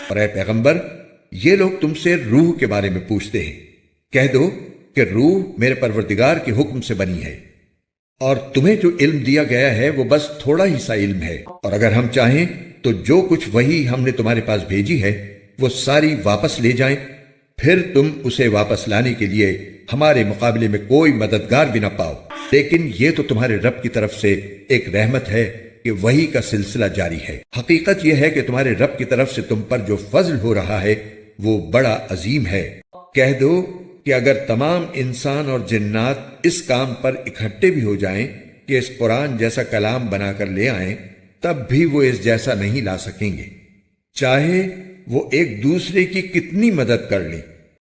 اور اے پیغمبر، یہ لوگ تم سے روح کے بارے میں پوچھتے ہیں، کہہ دو کہ روح میرے پروردگار کے حکم سے بنی ہے، اور تمہیں جو علم دیا گیا ہے وہ بس تھوڑا ہی سا علم ہے، اور اگر ہم چاہیں تو جو کچھ وحی ہم نے تمہارے پاس بھیجی ہے وہ ساری واپس لے جائیں، پھر تم اسے واپس لانے کے لیے ہمارے مقابلے میں کوئی مددگار بھی نہ پاؤ۔ لیکن یہ تو تمہارے رب کی طرف سے ایک رحمت ہے کہ وحی کا سلسلہ جاری ہے۔ حقیقت یہ ہے کہ تمہارے رب کی طرف سے تم پر جو فضل ہو رہا ہے وہ بڑا عظیم ہے۔ کہہ دو کہ اگر تمام انسان اور جنات اس کام پر اکٹھے بھی ہو جائیں کہ اس قرآن جیسا کلام بنا کر لے آئیں، تب بھی وہ اس جیسا نہیں لا سکیں گے، چاہے وہ ایک دوسرے کی کتنی مدد کر لیں۔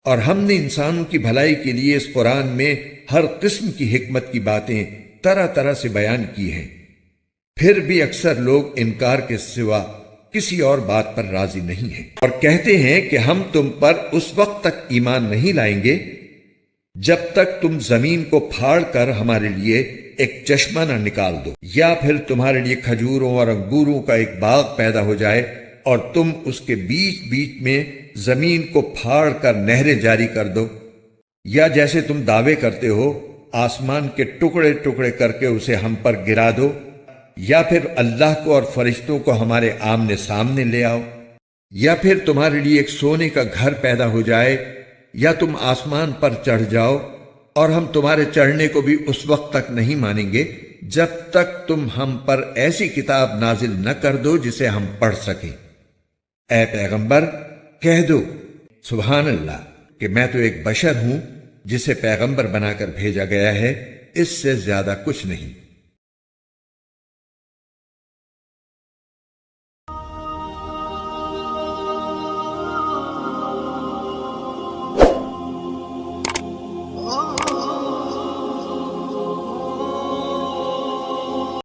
اور ہم نے انسانوں کی بھلائی کے لیے اس قرآن میں ہر قسم کی حکمت کی باتیں طرح طرح سے بیان کی ہیں، پھر بھی اکثر لوگ انکار کے سوا کسی اور بات پر راضی نہیں ہیں، اور کہتے ہیں کہ ہم تم پر اس وقت تک ایمان نہیں لائیں گے جب تک تم زمین کو پھاڑ کر ہمارے لیے ایک چشمہ نہ نکال دو، یا پھر تمہارے لیے کھجوروں اور انگوروں کا ایک باغ پیدا ہو جائے اور تم اس کے بیچ بیچ میں زمین کو پھاڑ کر نہریں جاری کر دو، یا جیسے تم دعوے کرتے ہو آسمان کے ٹکڑے ٹکڑے کر کے اسے ہم پر گرا دو، یا پھر اللہ کو اور فرشتوں کو ہمارے آمنے سامنے لے آؤ، یا پھر تمہارے لیے ایک سونے کا گھر پیدا ہو جائے، یا تم آسمان پر چڑھ جاؤ، اور ہم تمہارے چڑھنے کو بھی اس وقت تک نہیں مانیں گے جب تک تم ہم پر ایسی کتاب نازل نہ کر دو جسے ہم پڑھ سکیں۔ اے پیغمبر، کہہ دو سبحان اللہ کہ میں تو ایک بشر ہوں جسے پیغمبر بنا کر بھیجا گیا ہے، اس سے زیادہ کچھ نہیں۔